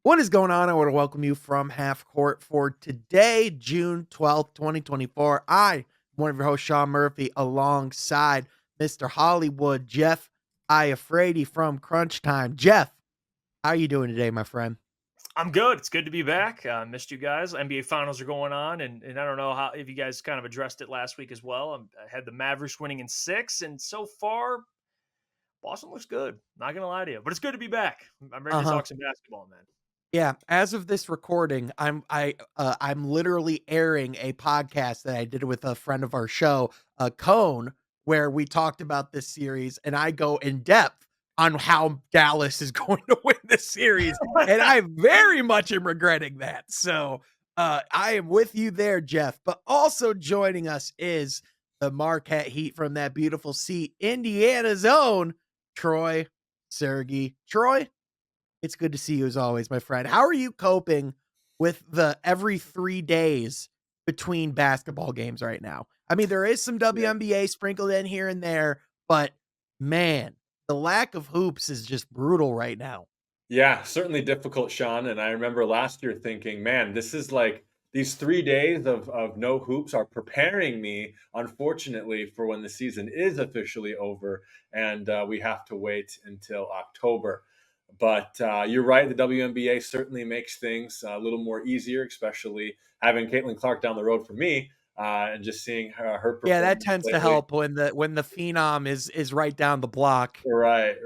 What is going on? I want to welcome you from Half Court for today, June 12th, 2024. I'm one of your hosts, Sean Murphy, alongside Mr. Hollywood, Jeff Iafrady from Crunch Time. Jeff, how are you doing today, my friend? I'm good. It's good to be back. Missed you guys. NBA finals are going on, and I don't know how if you guys kind of addressed it last week as well. I had the Mavericks winning in six, and so far, Boston looks good. Not gonna lie to you, but it's good to be back. I'm ready to Uh-huh. talk some basketball, man. Yeah, as of this recording, I'm literally airing a podcast that I did with a friend of our show, Cone, where we talked about this series, and I go in depth on how Dallas is going to win this series, and I very much am regretting that. So I am with you there, Jeff. But also joining us is the Marquette Heat from that beautiful seat, Indiana's own Troy Sergey. Troy, it's good to see you as always, my friend. How are you coping with the every 3 days between basketball games right now? I mean, there is some Yeah. WNBA sprinkled in here and there, but man, the lack of hoops is just brutal right now. Yeah, certainly difficult, Sean. And I remember last year thinking, man, this is like these 3 days of no hoops are preparing me, unfortunately, for when the season is officially over and we have to wait until October. But you're right, the WNBA certainly makes things a little more easier, especially having Caitlin Clark down the road for me and just seeing her Yeah, that performance tends to lately. help when the phenom is right down the block. Right.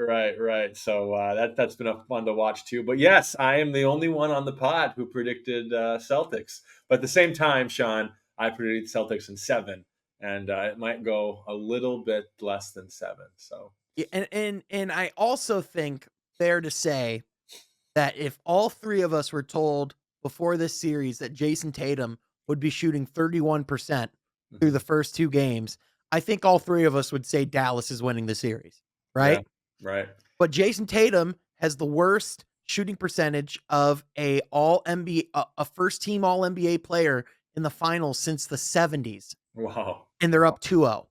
So that's been a fun to watch too. But yes, I am the only one on the pod who predicted Celtics. But at the same time, Sean, I predicted Celtics in seven, and it might go a little bit less than seven. So Yeah, and I also think fair to say that if all three of us were told before this series that Jason Tatum would be shooting 31% through the mhm. first 2 games, I think all three of us would say Dallas is winning the series, Yeah, right? right. But Jason Tatum has the worst shooting percentage of a all NBA a first team all NBA player in the finals since the 70s, Wow. and they're up 2-0.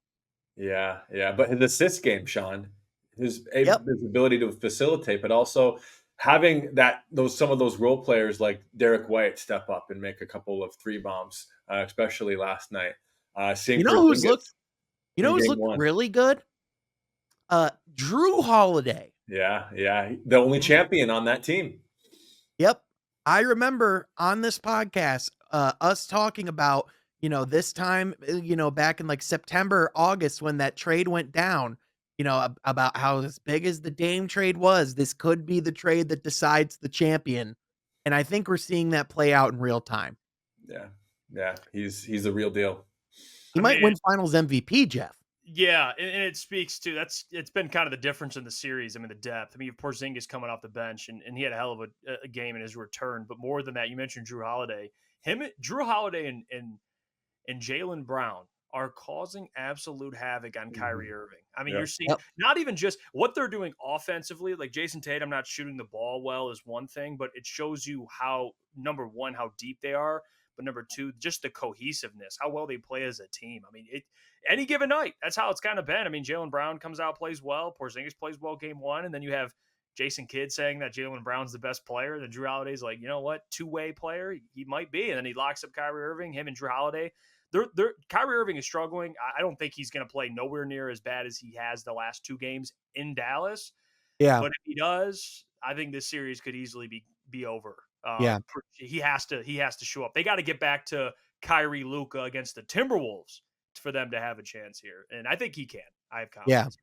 Yeah. But his assist game, Sean, Yep. his ability to facilitate, but also having that those some of those role players like Derek White step up and make a couple of three bombs, especially last night. Seeing You know who's looked Porzingis you know in who's game looked one. really good? Drew Holiday. Yeah. The only champion on that team. Yep. I remember on this podcast, us talking about, this time, back in like September, August, when that trade went down, about how as big as the Dame trade was, this could be the trade that decides the champion. And I think we're seeing that play out in real time. Yeah, yeah. He's the real deal. He I might mean, win finals MVP, Jeff. yeah, and it speaks to it's been kind of the difference in the series. I mean, the depth. I mean, Porzingis coming off the bench, and he had a hell of a game in his return. But more than that, you mentioned Drew Holiday. Drew Holiday, and Jalen Brown are causing absolute havoc on Kyrie Mhm. Irving. I mean, Yeah. you're seeing Yep. not even just what they're doing offensively, like Jason Tatum not shooting the ball well is one thing, but it shows you how, number one, how deep they are, but number two, just the cohesiveness, how well they play as a team. I mean, any given night, that's how it's kind of been. I mean, Jalen Brown comes out, plays well, Porzingis plays well game one, and then you have Jason Kidd saying that Jalen Brown's the best player. Then Drew Holiday's like, you know what, two-way player, he might be. And then he locks up Kyrie Irving, him and Drew Holiday. Kyrie Irving is struggling. I don't think he's going to play nowhere near as bad as he has the last 2 games in Dallas. Yeah. But if he does, I think this series could easily be over. Yeah. He has to show up. They got to get back to Kyrie Luka against the Timberwolves for them to have a chance here, and I think he can. I have Yeah. confidence.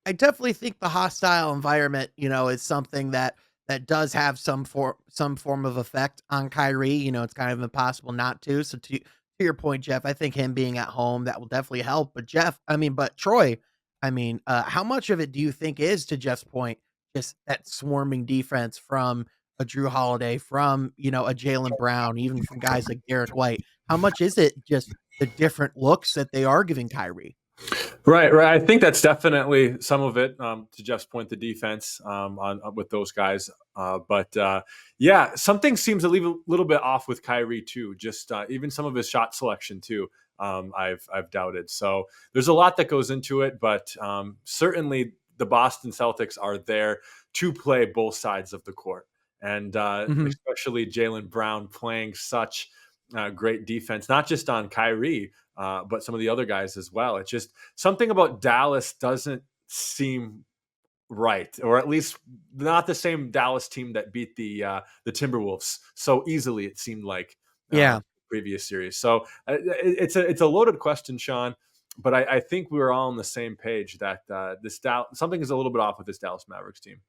I definitely think the hostile environment, is something that does have some form of effect on Kyrie. It's kind of impossible not to. So to your point, Jeff, I think him being at home that will definitely help. But Troy, how much of it do you think is, to Jeff's point, just that swarming defense from a Drew Holiday, from a Jalen Brown, even from guys like Derek White? How much is it just the different looks that they are giving Kyrie? Right. I think that's definitely some of it. To Jeff's point, the defense on with those guys, but yeah, something seems to leave a little bit off with Kyrie too. Just even some of his shot selection too. I've doubted. So there's a lot that goes into it, but certainly the Boston Celtics are there to play both sides of the court. and Mhm. especially Jaylen Brown playing such great defense, not just on Kyrie, but some of the other guys as well. It's just something about Dallas doesn't seem right, or at least not the same Dallas team that beat the Timberwolves so easily. It seemed like Yeah. previous series. So it's a loaded question, Sean. But I think we were all on the same page that something is a little bit off with this Dallas Mavericks team.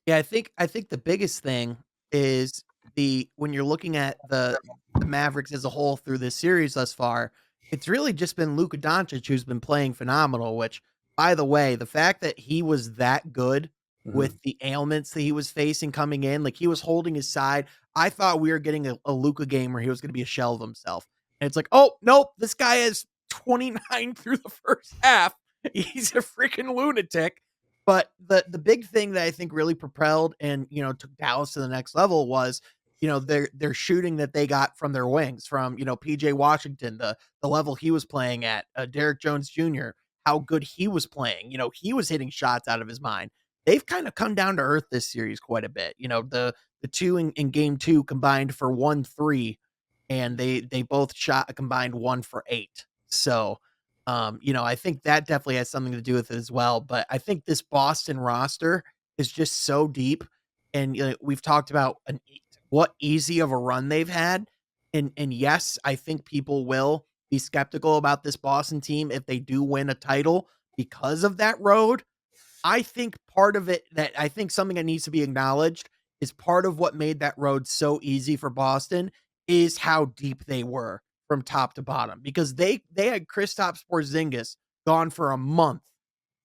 Yeah, I think the biggest thing is the when you're looking at the Mavericks as a whole through this series thus far, it's really just been Luka Doncic who's been playing phenomenal, which, by the way, the fact that he was that good Mhm. with the ailments that he was facing coming in, like he was holding his side. I thought we were getting a Luka game where he was going to be a shell of himself. And it's like, "Oh, nope, this guy is 29 through the first half. He's a freaking lunatic." But the big thing that I think really propelled and, took Dallas to the next level was, their shooting that they got from their wings, from, PJ Washington, the level he was playing at, Derrick Jones Jr., how good he was playing. He was hitting shots out of his mind. They've kind of come down to earth this series quite a bit. The two in game two combined for 1-3, and they both shot a combined 1 for 8. So I think that definitely has something to do with it as well. But I think this Boston roster is just so deep, and we've talked about what easy of a run they've had, and yes, I think people will be skeptical about this Boston team if they do win a title because of that road. I think part of it that I think something that needs to be acknowledged is part of what made that road so easy for Boston is how deep they were from top to bottom, because they had Kristaps Porzingis gone for a month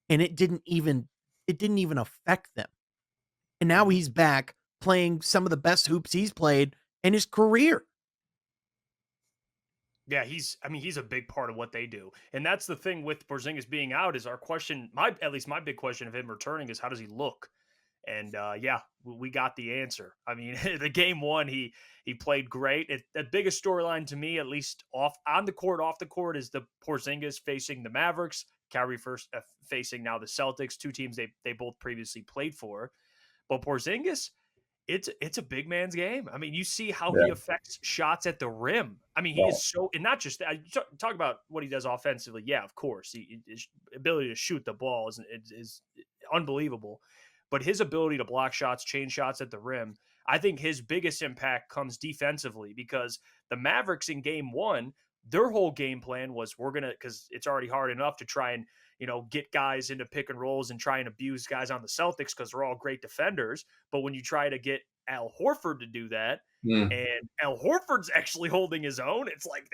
and it didn't even affect them. And now Mhm. he's back playing some of the best hoops he's played in his career. Yeah, he's a big part of what they do. And that's the thing with Porzingis being out is our question, my at least my big question of him returning is how does he look? And yeah, we got the answer. I mean, the game one, he played great. The biggest storyline to me, at least off on the court, off the court, is the Porzingis facing the Mavericks, Kyrie first facing now the Celtics, two teams they both previously played for. But Porzingis, it's a big man's game. I mean, you see how he Yeah. affects shots at the rim. I mean, he Well, is so, and not just that. Talk about what he does offensively. Yeah, of course, his ability to shoot the ball is unbelievable. But his ability to block shots, change shots at the rim, I think his biggest impact comes defensively because the Mavericks in game one, their whole game plan was we're gonna because it's already hard enough to try and get guys into pick and rolls and try and abuse guys on the Celtics because they're all great defenders. But when you try to get Al Horford to do that, mm, and Al Horford's actually holding his own, it's like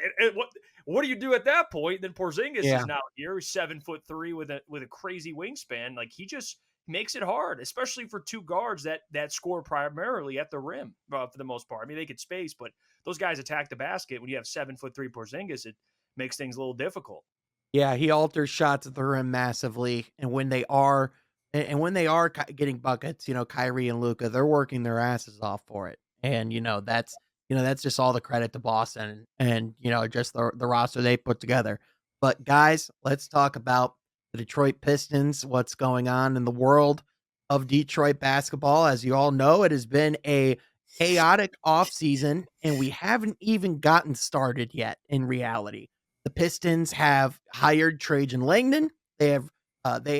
what do you do at that point? Then Porzingis is Yeah. now here, he's 7'3" with a crazy wingspan. Like he just makes it hard, especially for two guards that score primarily at the rim for the most part. I mean, they could space, but those guys attack the basket. When you have 7'3" Porzingis, it makes things a little difficult. Yeah, he alters shots at the rim massively, and when they are getting buckets, Kyrie and Luca, they're working their asses off for it, and that's just all the credit to Boston and just the roster they put together. But guys, let's talk about the Detroit Pistons. What's going on in the world of Detroit basketball? As you all know, it has been a chaotic offseason, and we haven't even gotten started yet. In reality, the Pistons have hired Trajan Langdon. They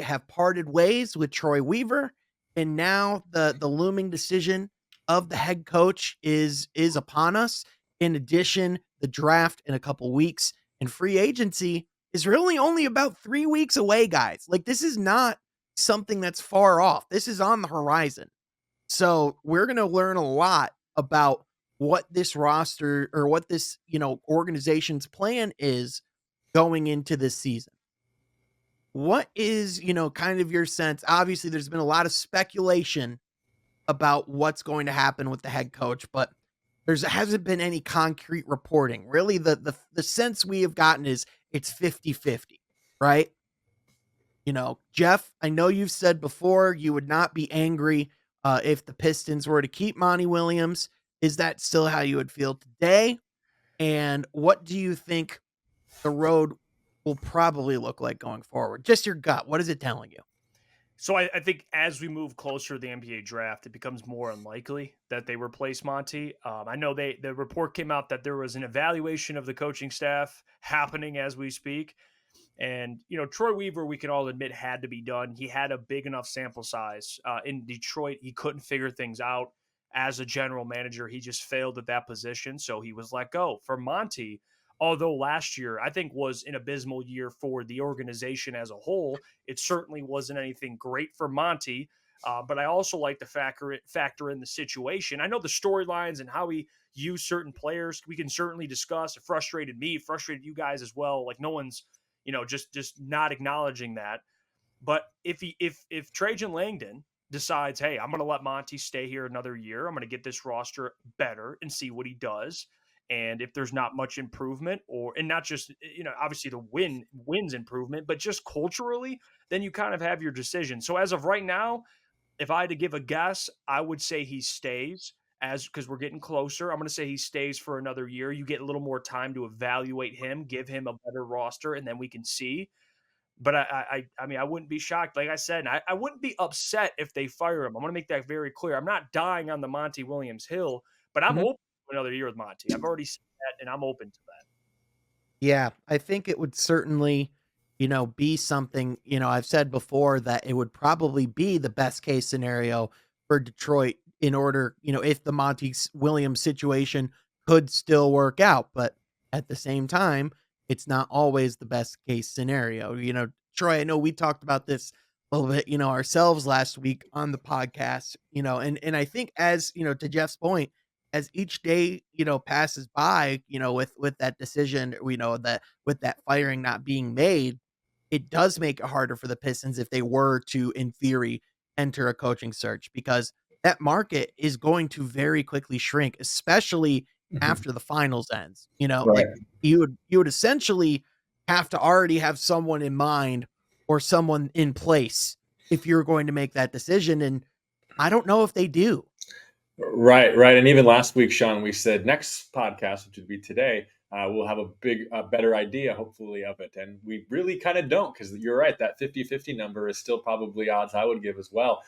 have parted ways with Troy Weaver, and now the looming decision of the head coach is upon us. In addition, the draft in a couple weeks and free agency is really only about 3 weeks away, guys. Like this is not something that's far off. This is on the horizon. So we're gonna learn a lot about what this roster or what this organization's plan is going into this season. What is, kind of your sense? Obviously, there's been a lot of speculation about what's going to happen with the head coach, but there's hasn't been any concrete reporting. Really, the sense we have gotten is it's 50-50, right? Jeff, I know you've said before you would not be angry if the Pistons were to keep Monty Williams. Is that still how you would feel today? And what do you think the road will probably look like going forward? Just your gut. What is it telling you? So I think as we move closer to the NBA draft, it becomes more unlikely that they replace Monty. I know the report came out that there was an evaluation of the coaching staff happening as we speak. And, Troy Weaver, we can all admit, had to be done. He had a big enough sample size. In Detroit, he couldn't figure things out. As a general manager, he just failed at that position. So he was let go. For Monty, although last year I think was an abysmal year for the organization as a whole, it certainly wasn't anything great for Monty. But I also like to factor in the situation. I know the storylines and how he used certain players. We can certainly discuss. It frustrated me, frustrated you guys as well. Like no one's just not acknowledging that. But if Trajan Langdon decides, hey, I'm going to let Monty stay here another year, I'm going to get this roster better and see what he does. And if there's not much improvement, and not just obviously the wins improvement, but just culturally, then you kind of have your decision. So as of right now, if I had to give a guess, I would say he stays as because we're getting closer. I'm going to say he stays for another year. You get a little more time to evaluate him, give him a better roster, and then we can see. But I mean, I wouldn't be shocked. Like I said, I wouldn't be upset if they fire him. I want to make that very clear. I'm not dying on the Monty Williams hill, but I'm Mhm. open to another year with Monty. I've already said that, and I'm open to that. Yeah, I think it would certainly, be something, I've said before that it would probably be the best case scenario for Detroit in order, if the Williams situation could still work out. But at the same time, it's not always the best case scenario. Troy, I know we talked about this a little bit, ourselves last week on the podcast, and I think as, to Jeff's point, as each day, passes by, with that decision, we know that with that firing not being made, it does make it harder for the Pistons if they were to, in theory, enter a coaching search because that market is going to very quickly shrink, especially Mhm. after the finals ends. Right. Like you would essentially have to already have someone in mind or someone in place if you're going to make that decision. And I don't know if they do. Right, right. And even last week, Sean, we said next podcast, which would be today, we'll have a better idea, hopefully, of it. And we really kind of don't, because you're right, that 50-50 number is still probably odds I would give as well.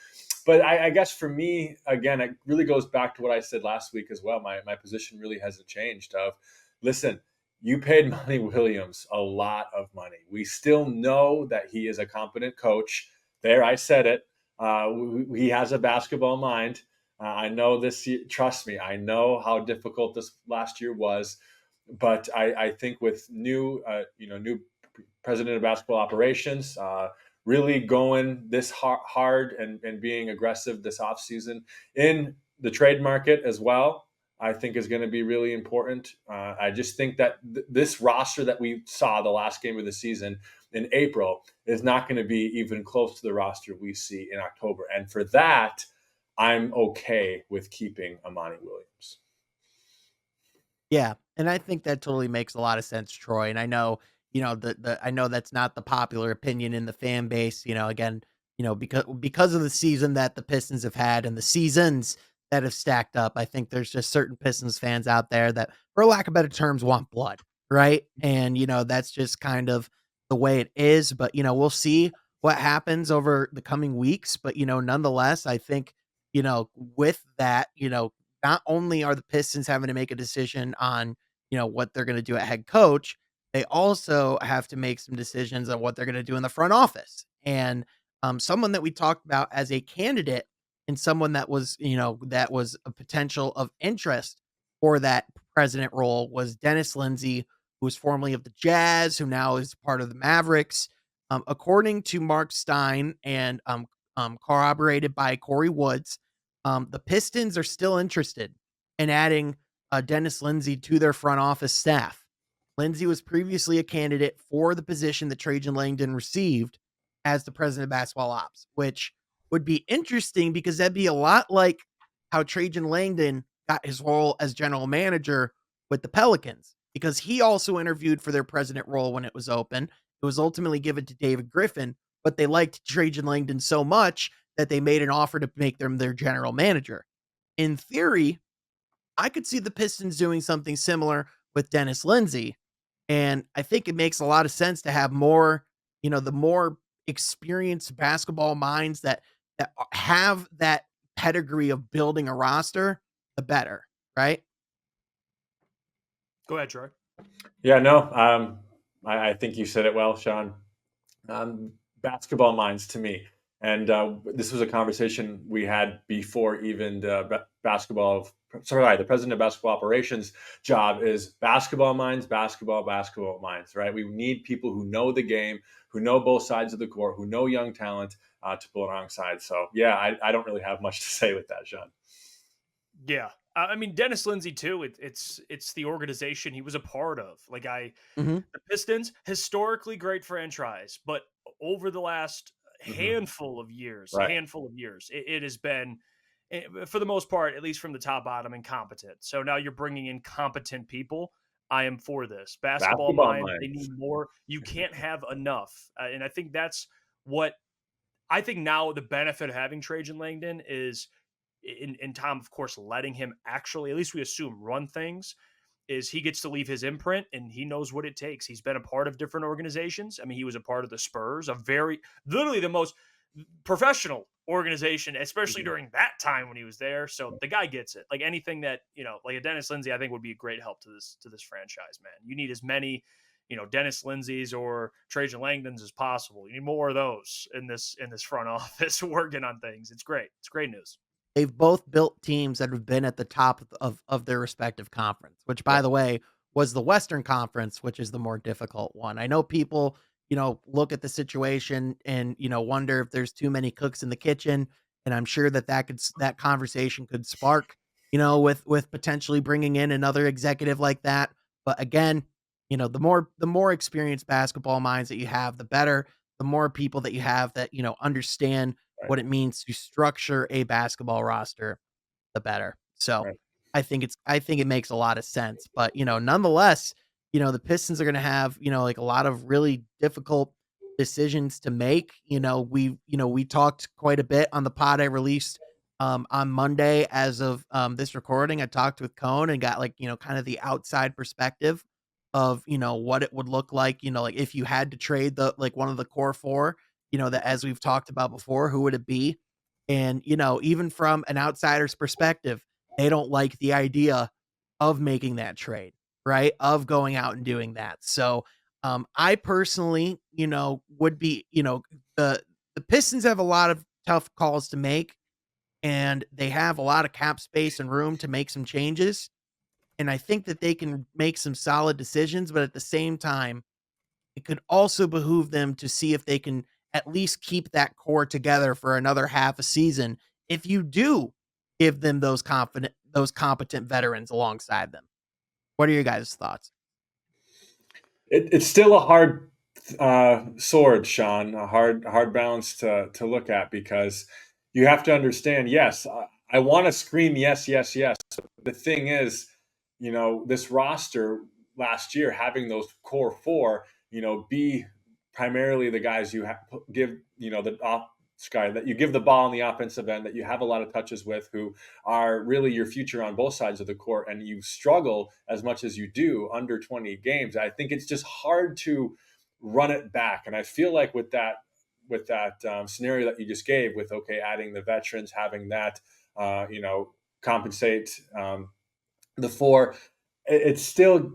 But I guess for me, again, it really goes back to what I said last week as well. My position really hasn't changed of, listen, you paid Monty Williams a lot of money. We still know that he is a competent coach. There, I said it. He has a basketball mind. I know this. Trust me, I know how difficult this last year was, but I think with new president of basketball operations, really going this hard and being aggressive this offseason in the trade market as well, I think is going to be really important. I just think that this roster that we saw the last game of the season in April is not going to be even close to the roster we see in October, and for that I'm okay with keeping Amani Williams. Yeah, and I think that totally makes a lot of sense, Troy. And I know, I know that's not the popular opinion in the fan base. Again, because of the season that the Pistons have had and the seasons that have stacked up, I think there's just certain Pistons fans out there that, for lack of better terms, want blood, right? And that's just kind of the way it is. But we'll see what happens over the coming weeks. But nonetheless, I think with that, not only are the Pistons having to make a decision on, what they're going to do at head coach, they also have to make some decisions on what they're going to do in the front office. And someone that we talked about as a candidate and someone that was a potential of interest for that president role was Dennis Lindsey, who was formerly of the Jazz, who now is part of the Mavericks. According to Mark Stein and corroborated by Corey Woods, the Pistons are still interested in adding Dennis Lindsey to their front office staff. Lindsey was previously a candidate for the position that Trajan Langdon received as the president of basketball ops, which would be interesting because that'd be a lot like how Trajan Langdon got his role as general manager with the Pelicans, because he also interviewed for their president role when it was open. It was ultimately given to David Griffin, but they liked Trajan Langdon so much that they made an offer to make them their general manager. In theory, I could see the Pistons doing something similar with Dennis Lindsey. And I think it makes a lot of sense to have more, the more experienced basketball minds that have that pedigree of building a roster, the better, right? Go ahead, Troy. Yeah, no, I think you said it well, Sean. Basketball minds to me. And this was a conversation we had before even the president of basketball operations job is basketball minds, right? We need people who know the game, who know both sides of the court, who know young talent to pull alongside. So, yeah, I don't really have much to say with that, Sean. Yeah. I mean, Dennis Lindsey too. It's the organization he was a part of. Mhm. The Pistons, historically great franchise, but over the last Hmm. Right. handful of years, it has been, for the most part, at least from the top bottom, incompetent. So now you're bringing in competent people. I am for this. Basketball Basketball minds, they minds. need more. You can't have enough. And I think that's what I think now the benefit of having Trajan Langdon is in Tom, of course, letting him actually, at least we assume, run things, is he gets to leave his imprint and he knows what it takes. He's been a part of different organizations. I mean, he was a part of the Spurs, a very literally the most professional organization, especially Mhm. during that time when he was there. So the guy gets it. Like anything that, like a Dennis Lindsey, I think would be a great help to this franchise, man. You need as many, Dennis Lindsay's or Trajan Langdon's as possible. You need more of those in this front office working on things. It's great. It's great news. They've both built teams that have been at the top of their respective conference, which, by Yep. the way, was the Western Conference, which is the more difficult one. I know people, look at the situation and, wonder if there's too many cooks in the kitchen, and I'm sure that conversation could spark, with potentially bringing in another executive like that. But again, the more experienced basketball minds that you have, the better. The more people that you have that, understand Right. what it means to structure a basketball roster, the better. So Right. I think it makes a lot of sense. But nonetheless, the Pistons are gonna have, like a lot of really difficult decisions to make. We talked quite a bit on the pod I released on Monday as of this recording. I talked with Cone and got like, kind of the outside perspective of, what it would look like, like if you had to trade the like one of the core four, that as we've talked about before, who would it be? And, even from an outsider's perspective, they don't like the idea of making that trade, right? Of going out and doing that. So, I personally, would be, the Pistons have a lot of tough calls to make, and they have a lot of cap space and room to make some changes. And I think that they can make some solid decisions, but at the same time, it could also behoove them to see if they can at least keep that core together for another half a season if you do give them those competent veterans alongside them. What are your guys' thoughts? It's still a hard sword, Sean, a hard balance to look at because you have to understand. Yes, I want to scream yes, yes, yes. The thing is, this roster last year having those core four, be primarily the guys you give, the off guy that you give the ball on the offensive end that you have a lot of touches with, who are really your future on both sides of the court, and you struggle as much as you do under 20 games. I think it's just hard to run it back, and I feel like with that scenario that you just gave, with okay, adding the veterans, having that compensate the four, it still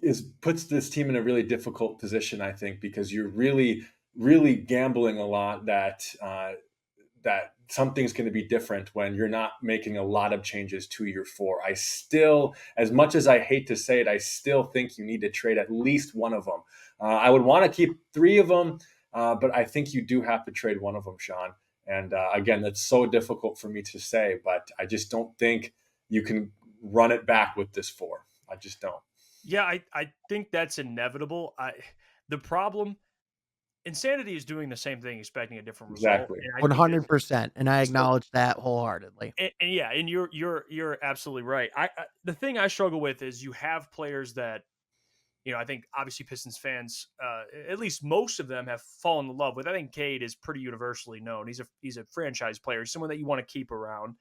is puts this team in a really difficult position, I think, because you're really, really gambling a lot that something's going to be different when you're not making a lot of changes to your four. I still, as much as I hate to say it, I still think you need to trade at least one of them. I would want to keep three of them, but I think you do have to trade one of them, Sean. And again, that's so difficult for me to say, but I just don't think you can run it back with this four. I just don't. Yeah, I think that's inevitable. The problem, insanity is doing the same thing, expecting a different result, Exactly. and I think that 100%. And I So acknowledge that wholeheartedly. and yeah, and you're absolutely right. The thing I struggle with is you have players that I think obviously Pistons fans, at least most of them, have fallen in love with. I think Cade is pretty universally known. He's a franchise player, someone that you want to keep around.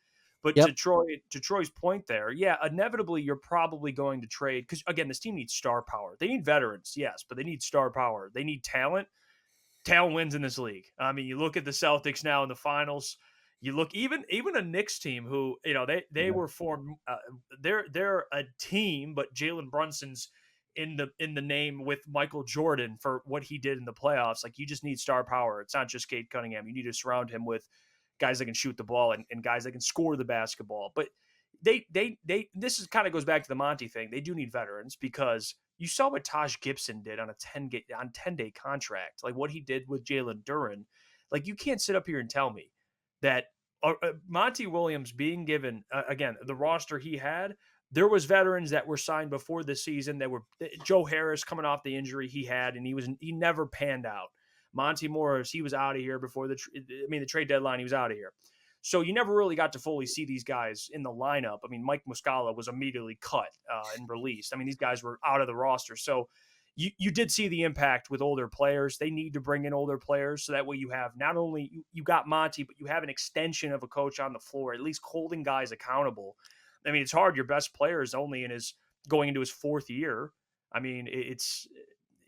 But to Yep. Troy's point there, yeah, inevitably you're probably going to trade because again, this team needs star power. They need veterans, yes, but they need star power. They need talent. talent wins in this league. I mean, you look at the Celtics now in the finals. You look even a Knicks team who they Yeah. were formed. They're a team, but Jalen Brunson's in the name with Michael Jordan for what he did in the playoffs. Like, you just need star power. It's not just Cade Cunningham. You need to surround him with guys that can shoot the ball and guys that can score the basketball. But they this is kind of goes back to the Monty thing. They do need veterans because you saw what Taj Gibson did on a 10-day contract, like what he did with Jalen Duren. Like, you can't sit up here and tell me that Monty Williams being given again the roster he had. There was veterans that were signed before the season that were Joe Harris coming off the injury he had, and he never panned out. Monty Morris, he was out of here before the trade deadline. He was out of here. So you never really got to fully see these guys in the lineup. I mean, Mike Muscala was immediately cut and released. I mean, these guys were out of the roster. So you did see the impact with older players. They need to bring in older players so that way you have not only you got Monty, but you have an extension of a coach on the floor, at least holding guys accountable. I mean, it's hard. Your best player is only going into his fourth year. I mean,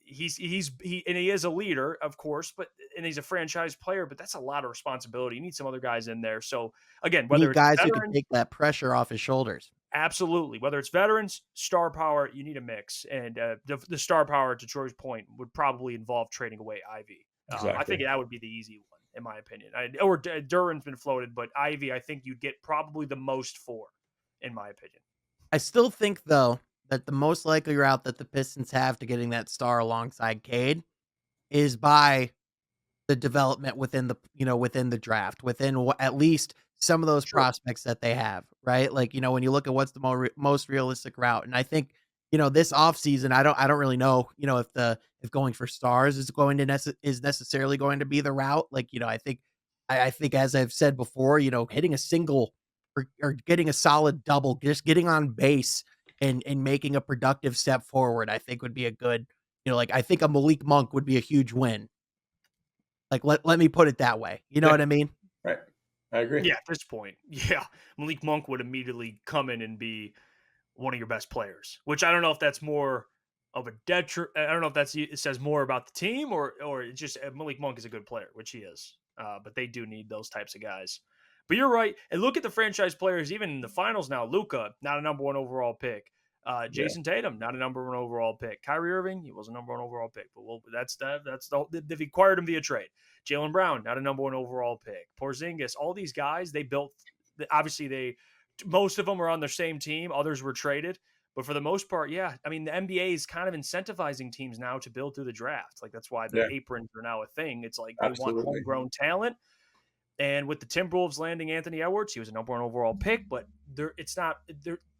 he is a leader, of course, and he's a franchise player, but that's a lot of responsibility. You need some other guys in there. So again, You whether need it's guys who can veterans, take that pressure off his shoulders. absolutely. Whether it's veterans, star power, you need a mix. And the star power, to Troy's point, would probably involve trading away Ivy. I Exactly. think that would be the easy one, in my opinion. Duran's been floated, but Ivy, I think you'd get probably the most for, in my opinion. I still think, though, that the most likely route that the Pistons have to getting that star alongside Cade is by the development within within the draft, within at least some of those True. prospects that they have, right? Like, when you look at what's the most realistic route, and I think, this offseason, I don't really know, if going for stars is going to is necessarily going to be the route. Like, I think, as I've said before, hitting a single or getting a solid double, just getting on base and making a productive step forward, I think would be a good, like, I think a Malik Monk would be a huge win. Like, let me put it that way. You know Yeah. what I mean? Right. I agree. Yeah, at this point, yeah, Malik Monk would immediately come in and be one of your best players. Which I don't know if that's more of a detriment. I don't know if it says more about the team or it's just Malik Monk is a good player, which he is. But they do need those types of guys. But you're right. And look at the franchise players, even in the finals now. Luka, not a number one overall pick. Yeah. Jason Tatum, not a number one overall pick. Kyrie Irving, he was a number one overall pick. But they've acquired him via trade. Jaylen Brown, not a number one overall pick. Porzingis, all these guys they built. Obviously, most of them are on their same team. Others were traded. But for the most part, yeah. I mean, the NBA is kind of incentivizing teams now to build through the draft. Like, that's why the Yeah. aprons are now a thing. It's like they want Absolutely. homegrown talent. And with the Timberwolves landing Anthony Edwards, he was a number one overall pick, but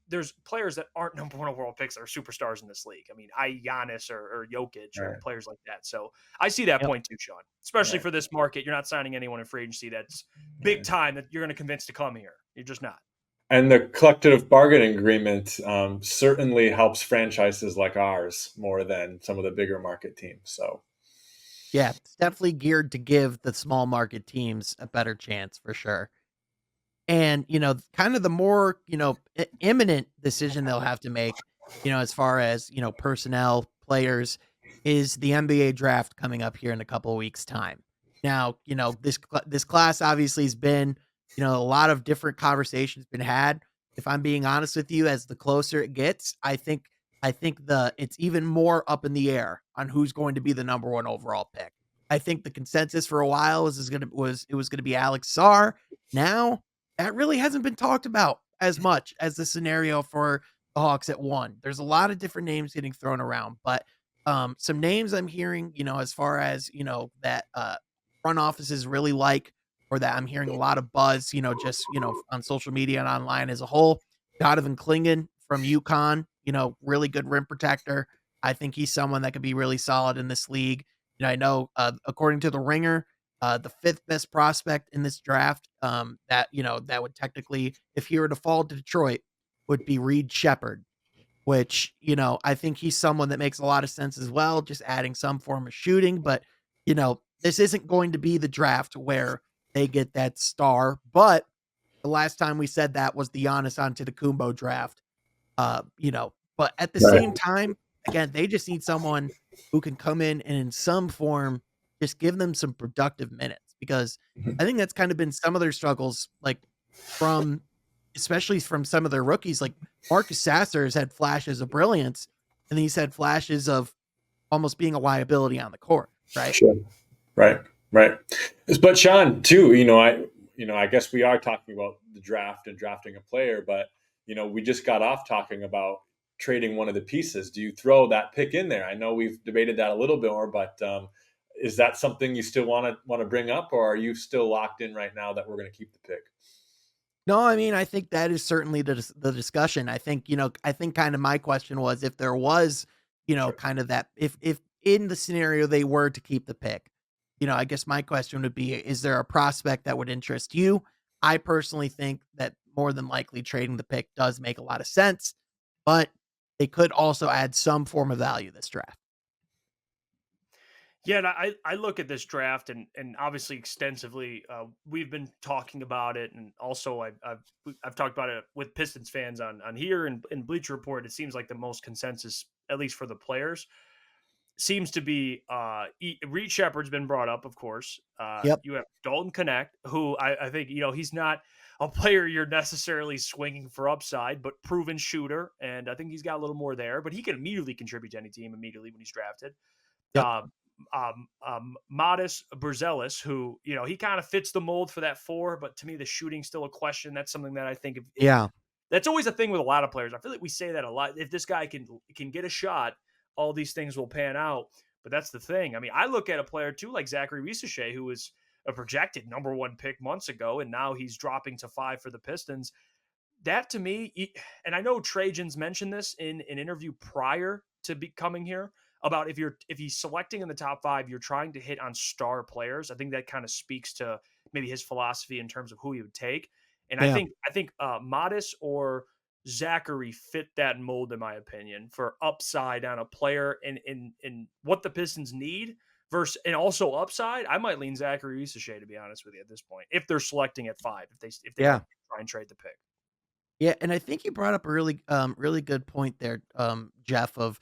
there's players that aren't number one overall picks that are superstars in this league. I mean, Giannis or Jokic or Right. players like that. So I see that Yep. point too, Sean. Especially Right. for this market, you're not signing anyone in free agency that's big time that you're going to convince to come here. You're just not. And the collective bargaining agreement certainly helps franchises like ours more than some of the bigger market teams. So, Yeah, it's definitely geared to give the small market teams a better chance for sure. And, kind of the more, imminent decision they'll have to make, as far as, personnel, players, is the NBA draft coming up here in a couple of weeks' time. Now, this class obviously has been, a lot of different conversations been had. If I'm being honest with you, as the closer it gets, I think it's even more up in the air on who's going to be the number one overall pick. I think the consensus for a while was gonna be Alex Sarr. Now that really hasn't been talked about as much as the scenario for the Hawks at 1. There's a lot of different names getting thrown around, but, some names I'm hearing, as far as, that, front offices really like, or that I'm hearing a lot of buzz, just, on social media and online as a whole. Donovan Clingan from UConn, really good rim protector. I think he's someone that could be really solid in this league. I know, according to the Ringer, the 5th best prospect in this draft, that would technically, if he were to fall to Detroit, would be Reed Shepherd, which, I think he's someone that makes a lot of sense as well, just adding some form of shooting. But, this isn't going to be the draft where they get that star. But the last time we said that was the Giannis Antetokounmpo draft. But at the right. same time, again, they just need someone who can come in and in some form just give them some productive minutes, because I think that's kind of been some of their struggles, like from especially from some of their rookies. Like Marcus Sasser has had flashes of brilliance, and then he's had flashes of almost being a liability on the court, right? Sure. Right. Right. But Sean, too, I guess we are talking about the draft and drafting a player, but we just got off talking about trading one of the pieces. Do you throw that pick in there? I know we've debated that a little bit more, but is that something you still want to bring up, or are you still locked in right now that we're going to keep the pick? No, I mean, I think that is certainly the discussion. I think, I think kind of my question was, if there was, Sure. kind of that, if in the scenario they were to keep the pick, I guess my question would be, is there a prospect that would interest you? I personally think that more than likely trading the pick does make a lot of sense, but they could also add some form of value this draft. Yeah, and I look at this draft and obviously extensively. We've been talking about it, and also I've talked about it with Pistons fans on here and in Bleacher Report. It seems like the most consensus, at least for the players, seems to be Reed Shepard's been brought up, of course. Yep. You have Dalton Connect, who I think he's not a player you're necessarily swinging for upside, but proven shooter, and I think he's got a little more there. But he can immediately contribute to any team immediately when he's drafted. Yep. Modest Berzelis, who he kind of fits the mold for that four, but to me the shooting's still a question. That's something that I think if Yeah. that's always a thing with a lot of players. I feel like we say that a lot. If this guy can get a shot, all these things will pan out. But that's the thing. I mean, I look at a player too like Zachary Risacher, who was a projected number one pick months ago, and now he's dropping to 5 for the Pistons. That to me, and I know Trajan's mentioned this in an interview prior to coming here about if he's selecting in the top 5, you're trying to hit on star players. I think that kind of speaks to maybe his philosophy in terms of who he would take. And I Yeah. think Modest or Zachary fit that mold in my opinion for upside on a player and what the Pistons need versus and also upside. I might lean Zachary Risacher, to be honest with you, at this point, if they're selecting at 5, if they Yeah. don't try and trade the pick. Yeah, and I think you brought up a really good point there, Jeff, of,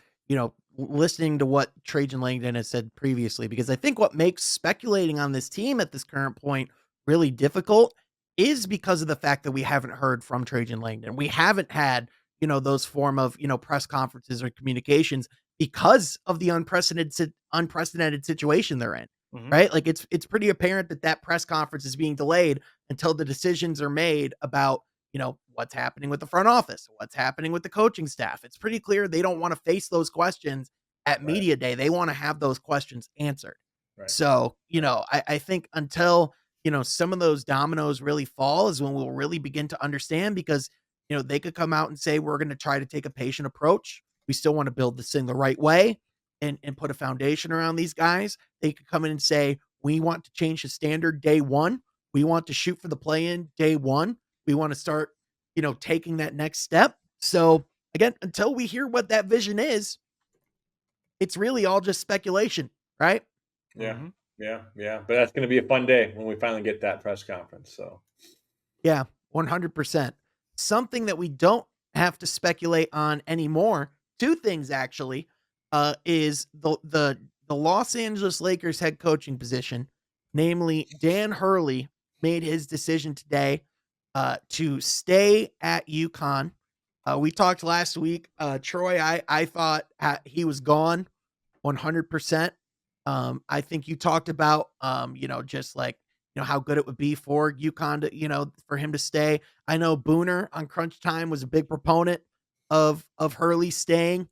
listening to what Trajan Langdon has said previously, because I think what makes speculating on this team at this current point really difficult is because of the fact that we haven't heard from Trajan Langdon. We haven't had, those form of, press conferences or communications because of the unprecedented situation they're in, Mm-hmm. right? Like it's pretty apparent that that press conference is being delayed until the decisions are made about, what's happening with the front office, what's happening with the coaching staff. It's pretty clear they don't want to face those questions at Right. media day. They want to have those questions answered. Right. So, I think until, some of those dominoes really fall is when we'll really begin to understand, because, they could come out and say, we're going to try to take a patient approach. We still want to build this thing the right way and put a foundation around these guys. They could come in and say, we want to change the standard day one. We want to shoot for the play in day one. We want to start, taking that next step. So again, until we hear what that vision is, it's really all just speculation, right? Yeah. Mm-hmm. Yeah. Yeah. But that's going to be a fun day when we finally get that press conference. So, Yeah, 100%. Something that we don't have to speculate on anymore. Two things actually, is the Los Angeles Lakers head coaching position, namely Dan Hurley made his decision today to stay at UConn. We talked last week, Troy. I thought he was gone 100%. I think you talked about, just like, how good it would be for UConn to, for him to stay. I know Booner on Crunch Time was a big proponent of Hurley staying.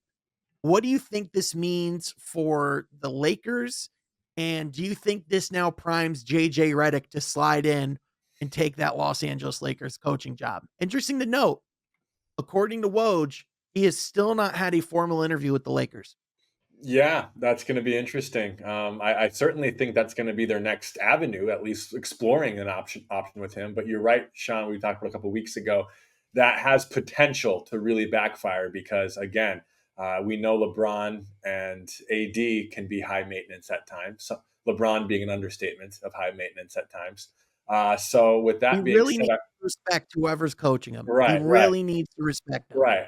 What do you think this means for the Lakers? And do you think this now primes JJ Redick to slide in and take that Los Angeles Lakers coaching job? Interesting to note, according to Woj, he has still not had a formal interview with the Lakers. yeah, that's going to be interesting. I certainly think that's going to be their next avenue, at least exploring an option with him. But you're right, Sean. We talked about a couple of weeks ago. That has potential to really backfire because, again, we know LeBron and AD can be high maintenance at times. So LeBron being an understatement of high maintenance at times. So with He that being really said, needs to respect whoever's coaching him. He right, right. really needs to respect him. Right.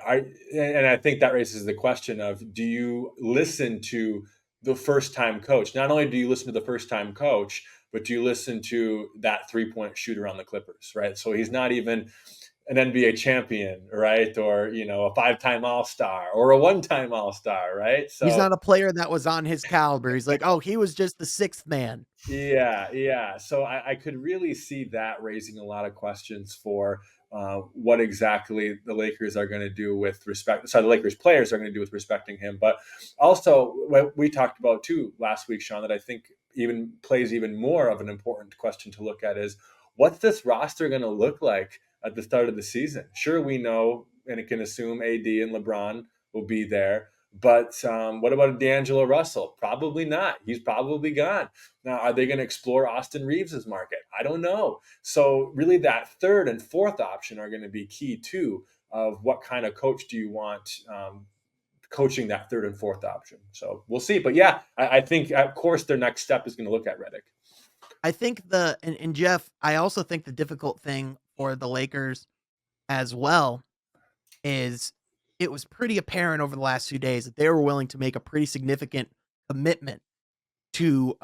And I think that raises the question of, do you listen to the first time coach. Not only do you listen to the first time coach, but do you listen to that 3-point shooter on the Clippers, right? So he's not even an NBA champion, right? Or, a 5-time All-Star or a 1-time All-Star, right? He's So not a player that was on his caliber. He's like, oh, he was just the sixth man. yeah, yeah. So I could really see that raising a lot of questions for what exactly the Lakers are going to do with respect. Sorry, the Lakers players are going to do with respecting him. But also, what we talked about too last week, Sean, that I think even plays even more of an important question to look at is what's this roster going to look like at the start of the season? Sure, we know and it can assume AD and LeBron will be there. But what about D'Angelo Russell? Probably not. He's probably gone. Now, are they going to explore Austin Reeves's market? I don't know. So really that third and fourth option are going to be key too of what kind of coach do you want coaching that third and fourth option. So we'll see. But yeah, I think, of course, their next step is going to look at Redick. I think and Jeff, I also think the difficult thing for the Lakers as well is it was pretty apparent over the last few days that they were willing to make a pretty significant commitment to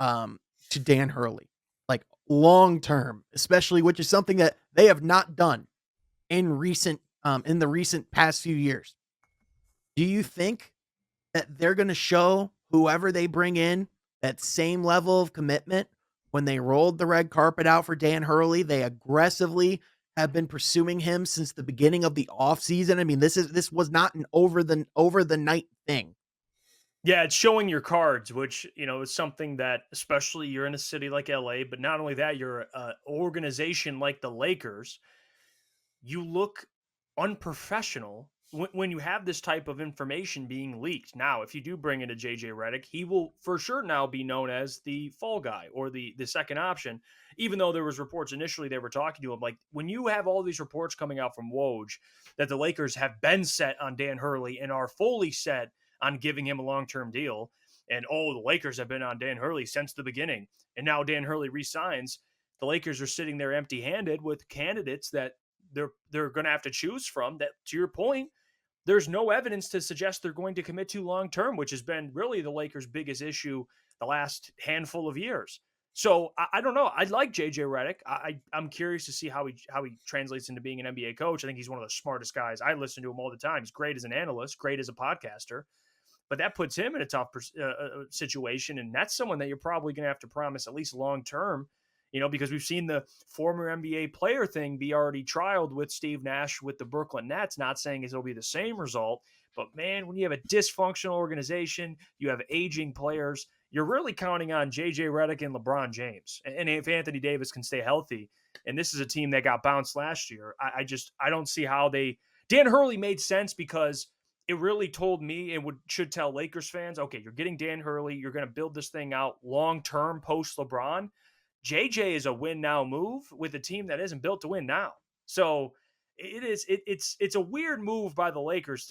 Dan Hurley, like long term, especially, which is something that they have not done in the recent past few years. Do you think that they're going to show whoever they bring in that same level of commitment when they rolled the red carpet out for Dan Hurley? They aggressively have been pursuing him since the beginning of the offseason. I mean, this was not an over the night thing. Yeah, it's showing your cards, which, is something that, especially you're in a city like LA, but not only that, you're an organization like the Lakers. You look unprofessional when you have this type of information being leaked. Now, if you do bring in a JJ Redick, he will for sure now be known as the fall guy or the second option, even though there was reports initially they were talking to him. Like, when you have all these reports coming out from Woj that the Lakers have been set on Dan Hurley and are fully set on giving him a long-term deal, and the Lakers have been on Dan Hurley since the beginning, and now Dan Hurley resigns, the Lakers are sitting there empty-handed with candidates that they're going to have to choose from. That, to your point, there's no evidence to suggest they're going to commit to long term, which has been really the Lakers' biggest issue the last handful of years. So I don't know. I like JJ Redick. I'm curious to see how he translates into being an NBA coach. I think he's one of the smartest guys. I listen to him all the time. He's great as an analyst, great as a podcaster, but that puts him in a tough situation, and that's someone that you're probably going to have to promise at least long term. Because we've seen the former NBA player thing be already trialed with Steve Nash with the Brooklyn Nets. Not saying it'll be the same result, but man, when you have a dysfunctional organization, you have aging players, you're really counting on JJ Redick and LeBron James. And if Anthony Davis can stay healthy, and this is a team that got bounced last year, I don't see how Dan Hurley made sense because it really told me and should tell Lakers fans, okay, you're getting Dan Hurley, you're going to build this thing out long term post LeBron. JJ is a win now move with a team that isn't built to win now. So it's a weird move by the Lakers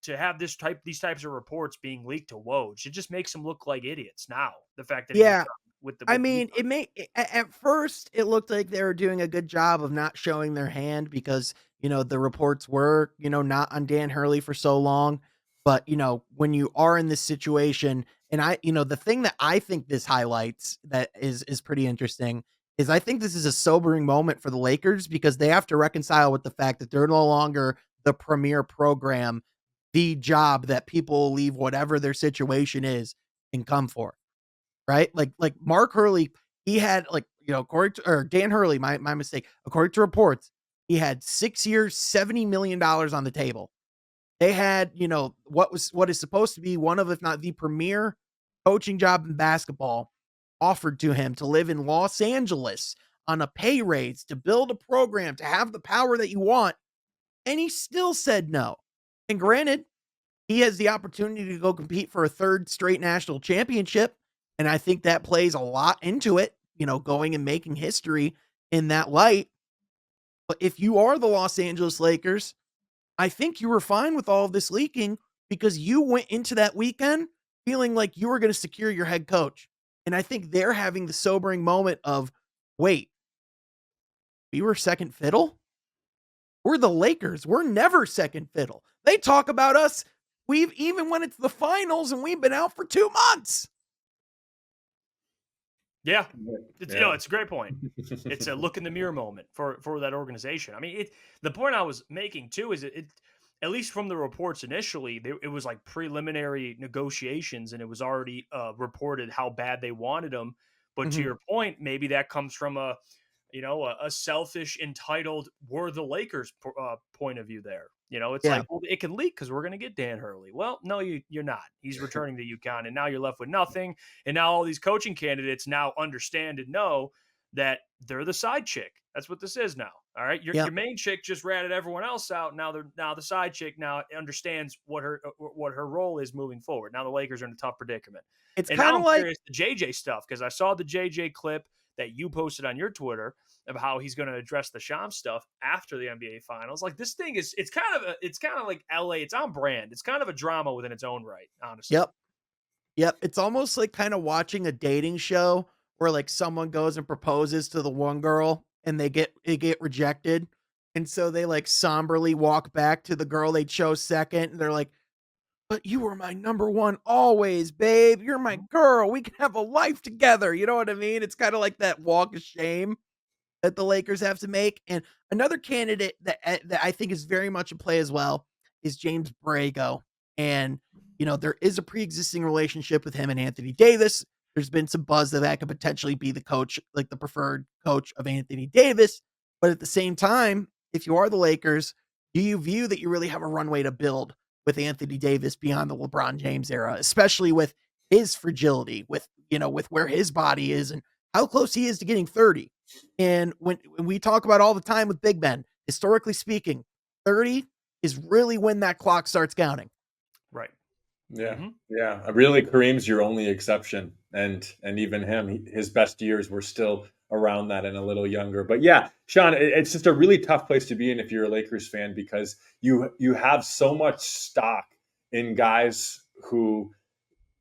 to have these types of reports being leaked to Woj. It just makes them look like idiots now. The fact that Yeah. I with mean, at first it looked like they were doing a good job of not showing their hand because, the reports were, not on Dan Hurley for so long. But, when you are in this situation, and the thing that I think this highlights that is pretty interesting is I think this is a sobering moment for the Lakers because they have to reconcile with the fact that they're no longer the premier program, the job that people will leave whatever their situation is and come for. Right? Like Mark Hurley, he had according to, or Dan Hurley, my mistake. According to reports, he had 6 years, $70 million on the table. They had, what is supposed to be one of, if not the premier coaching job in basketball offered to him to live in Los Angeles on a pay raise, to build a program, to have the power that you want. And he still said no. And granted, he has the opportunity to go compete for a third straight national championship. And I think that plays a lot into it, going and making history in that light. But if you are the Los Angeles Lakers, I think you were fine with all of this leaking because you went into that weekend feeling like you were going to secure your head coach. And I think they're having the sobering moment of, wait, we were second fiddle? We're the Lakers. We're never second fiddle. They talk about us. Even when it's the finals and we've been out for 2 months. Yeah. Yeah. It's a great point. It's a look in the mirror moment for that organization. I mean, the point I was making too is it at least from the reports initially, it was like preliminary negotiations, and it was already reported how bad they wanted him. But to Mhm. your point, maybe that comes from a selfish, entitled, we're the Lakers point of view there. It's Yeah. like, well, it can leak because we're going to get Dan Hurley. Well, no, you're not. He's returning to UConn, and now you're left with nothing. And now all these coaching candidates now understand and know that they're the side chick. That's what this is now. All right, your Yep. main chick just ratted everyone else out. Now the side chick now understands what her role is moving forward. Now the Lakers are in a tough predicament. It's And now kinda I'm like curious the JJ stuff because I saw the JJ clip that you posted on your Twitter of how he's going to address the Sham stuff after the NBA Finals. Like this thing is, it's kind of like LA. It's on brand. It's kind of a drama within its own right, honestly. Yep. Yep, it's almost like kinda watching a dating show where, like, someone goes and proposes to the one girl and they get rejected, and so they, like, somberly walk back to the girl they chose second, and they're like, "But you were my number 1 always, babe. You're my girl. We can have a life together." You know what I mean? It's kinda like that walk of shame that the Lakers have to make. And another candidate that I think is very much in play as well is James Borrego. And there is a pre-existing relationship with him and Anthony Davis. There's been some buzz that could potentially be the coach, like the preferred coach of Anthony Davis. But at the same time, if you are the Lakers, do you view that you really have a runway to build with Anthony Davis beyond the LeBron James era, especially with his fragility, with where his body is and how close he is to getting 30? And when we talk about all the time with Big Ben, historically speaking, 30 is really when that clock starts counting. Right. Yeah, Hmm. yeah. Really, Kareem's your only exception, and even him, his best years were still around that and a little younger. But yeah, Sean, it's just a really tough place to be in if you're a Lakers fan because you have so much stock in guys who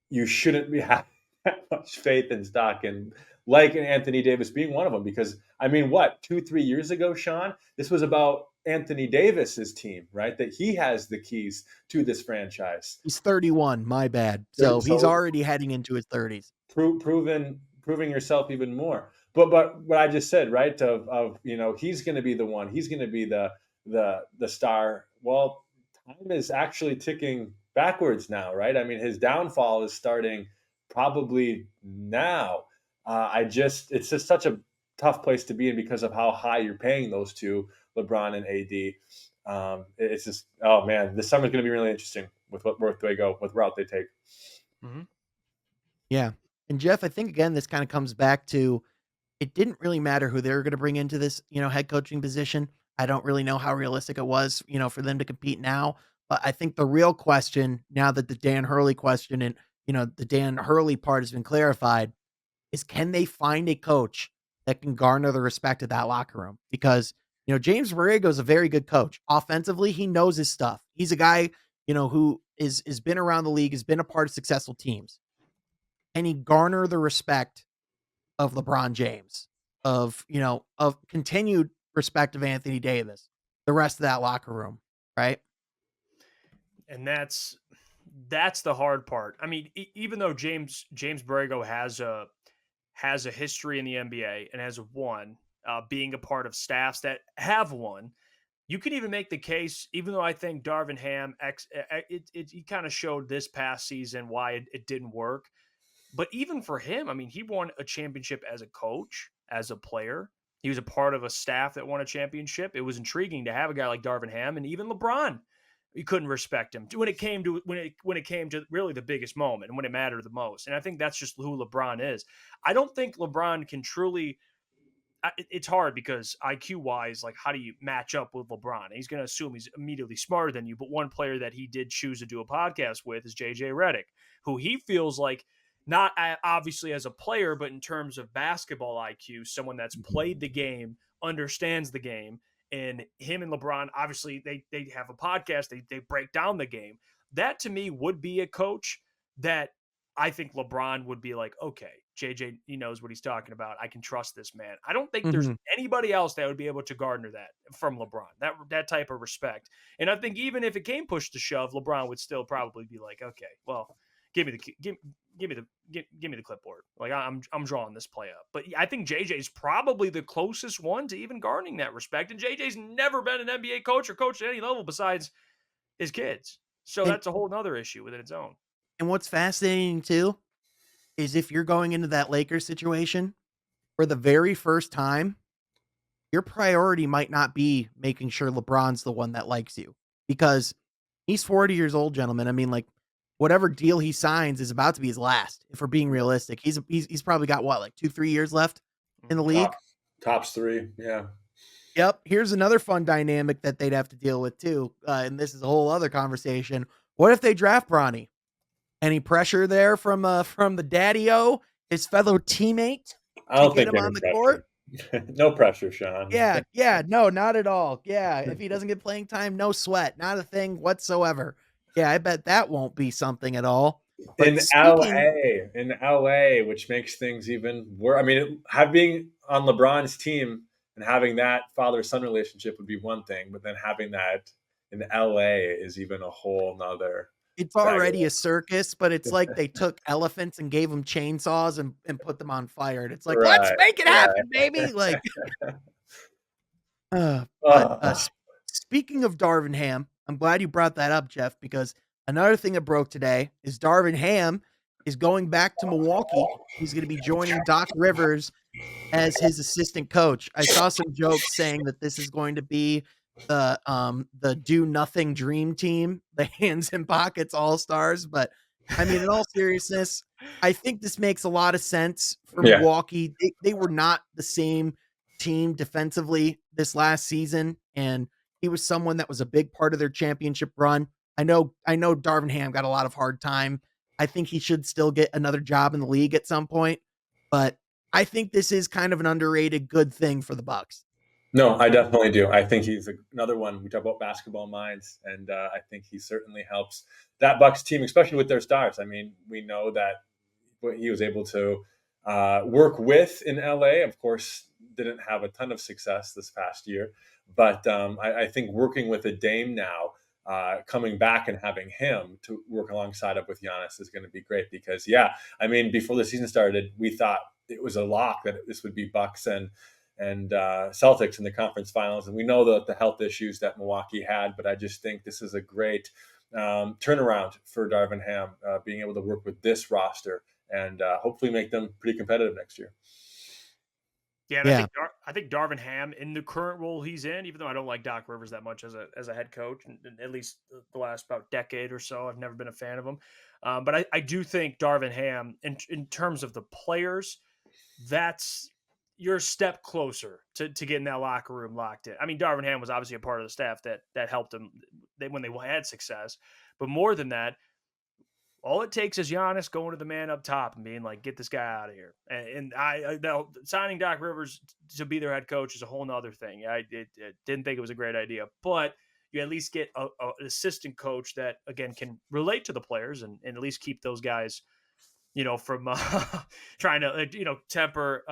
you shouldn't be having that much faith in stock and like an Anthony Davis being one of them. Because I mean, what 2-3 years ago, Sean, this was about Anthony Davis's team, right? That he has the keys to this franchise. He's 31, my bad. So he's So already heading into his 30s. proving yourself even more. But what I just said, right? Of he's going to be the one. He's going to be the star. Well, time is actually ticking backwards now, right? I mean, his downfall is starting probably now. It's just such a tough place to be in because of how high you're paying those two, LeBron and AD. It's just, oh man, this summer's going to be really interesting with what route they go, what route they take. Hmm. Yeah. And Jeff, I think again, this kind of comes back to it didn't really matter who they were going to bring into this, head coaching position. I don't really know how realistic it was, for them to compete now. But I think the real question now that the Dan Hurley question and, the Dan Hurley part has been clarified is can they find a coach that can garner the respect of that locker room? Because, James Borrego is a very good coach. Offensively, he knows his stuff. He's a guy, who is been around the league, has been a part of successful teams. Can he garner the respect of LeBron James, of continued respect of Anthony Davis, the rest of that locker room, right? And that's the hard part. I mean, even though James Borrego has a history in the NBA and has won, being a part of staffs that have won, you can even make the case. Even though I think Darvin Ham, he kind of showed this past season why it didn't work. But even for him, I mean, he won a championship as a coach, as a player. He was a part of a staff that won a championship. It was intriguing to have a guy like Darvin Ham, and even LeBron. You couldn't respect him when it came to really the biggest moment and when it mattered the most. And I think that's just who LeBron is. I don't think LeBron can truly. It's hard because IQ wise, like how do you match up with LeBron? He's going to assume he's immediately smarter than you. But one player that he did choose to do a podcast with is JJ Redick, who he feels like not obviously as a player, but in terms of basketball IQ, someone that's played the game, understands the game. And him and LeBron, obviously, they have a podcast. They break down the game. That to me would be a coach that I think LeBron would be like, okay, JJ, he knows what he's talking about. I can trust this man. I don't think there's Mhm. anybody else that would be able to garner that from LeBron, that type of respect. And I think even if it came push to shove, LeBron would still probably be like, okay, well, give me the give me the clipboard. Like I'm drawing this play up. But I think JJ's probably the closest one to even garnering that respect. And JJ's never been an NBA coach or coached at any level besides his kids. So And that's a whole nother issue within its own. what's fascinating too is if you're going into that Lakers situation for the very first time, your priority might not be making sure LeBron's the one that likes you because he's 40 years old, gentlemen. I mean, like, whatever deal he signs is about to be his last. If we're being realistic, he's probably got what, like 2-3 years left in the league. Tops 3, yeah. Yep. Here's another fun dynamic that they'd have to deal with too, and this is a whole other conversation. What if they draft Bronny? Any pressure there from the daddy-o, his fellow teammate, I to don't get think him on any the pressure. court? No pressure, Sean. Yeah, no, not at all. Yeah, if he doesn't get playing time, no sweat, not a thing whatsoever. Yeah, I bet that won't be something at all. But In speaking, LA, which makes things even worse. I mean, being on LeBron's team and having that father-son relationship would be one thing, but then having that in LA is even a whole nother it's bag already a of circus, but it's like they took elephants and gave them chainsaws and put them on fire. And it's like, let's right, make it happen, baby. right. Like, but Oh, speaking of Darvin Ham, I'm glad you brought that up, Jeff, because another thing that broke today is Darvin Ham is going back to Milwaukee. He's going to be joining Doc Rivers as his assistant coach. I saw some jokes saying that this is going to be the do nothing dream team, the hands in pockets all-stars. But I mean, in all seriousness, I think this makes a lot of sense for yeah. Milwaukee. They were not the same team defensively this last season, and he was someone that was a big part of their championship run. I know Darvin Ham got a lot of hard time. I think he should still get another job in the league at some point, but I think this is kind of an underrated good thing for the Bucks. No, I definitely do. I think he's another one. We talk about basketball minds, and I think he certainly helps that Bucks team, especially with their stars. I mean, we know that what he was able to work with in LA, of course, didn't have a ton of success this past year. But I think working with a Dame now, coming back and having him to work alongside up with Giannis is going to be great because, yeah, I mean, before the season started, we thought it was a lock that this would be Bucks and Celtics in the conference finals. And we know the health issues that Milwaukee had, but I just think this is a great turnaround for Darvin Ham, being able to work with this roster and hopefully make them pretty competitive next year. Yeah, and Yeah. I think Darvin Ham in the current role he's in, even though I don't like Doc Rivers that much as a head coach, at least the last about decade or so, I've never been a fan of him. But I do think Darvin Ham, in terms of the players, that's you're a step closer to getting that locker room locked in. I mean, Darvin Ham was obviously a part of the staff that helped them when they had success, but more than that, all it takes is Giannis going to the man up top and being like, "Get this guy out of here." And signing Doc Rivers to be their head coach is a whole nother thing. I didn't think it was a great idea, but you at least get an assistant coach that again can relate to the players and at least keep those guys, from trying to temper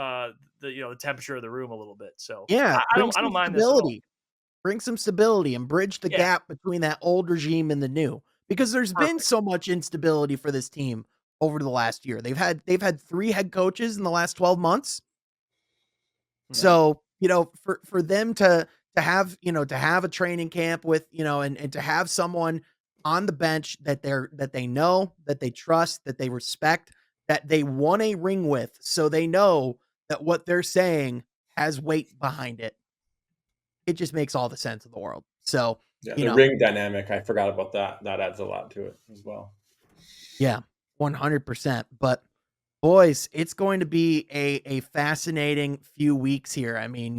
the temperature of the room a little bit. So Yeah, I bring don't I some don't mind this at all. stability. Bring some stability and bridge the Yeah, gap between that old regime and the new. Because there's been perfect. so much instability for this team over the last year. They've had 3 head coaches in the last 12 months. Yeah. So, for them to have, to have a training camp with, and to have someone on the bench that they know, that they trust, that they respect, that they won a ring with, so they know that what they're saying has weight behind it. It just makes all the sense in the world. So, Yeah, you the know, ring dynamic, I forgot about that. That adds a lot to it as well. yeah, 100%. But boys, it's going to be a fascinating few weeks here. I mean,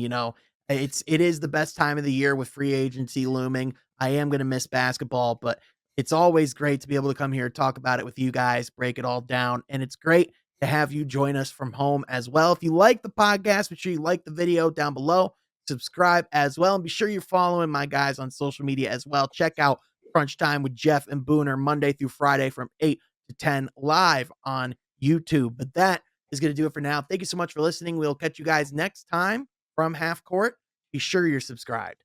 it is the best time of the year with free agency looming. I am going to miss basketball, but it's always great to be able to come here, talk about it with you guys, break it all down. And it's great to have you join us from home as well. If you like the podcast, make sure you like the video down below, subscribe as well, and be sure you're following my guys on social media as well. Check out Crunch Time with Jeff and Booner Monday through Friday from 8 to 10 live on YouTube. But that is going to do it for now. Thank you so much for listening. We'll catch you guys next time from Half Court. Be sure you're subscribed.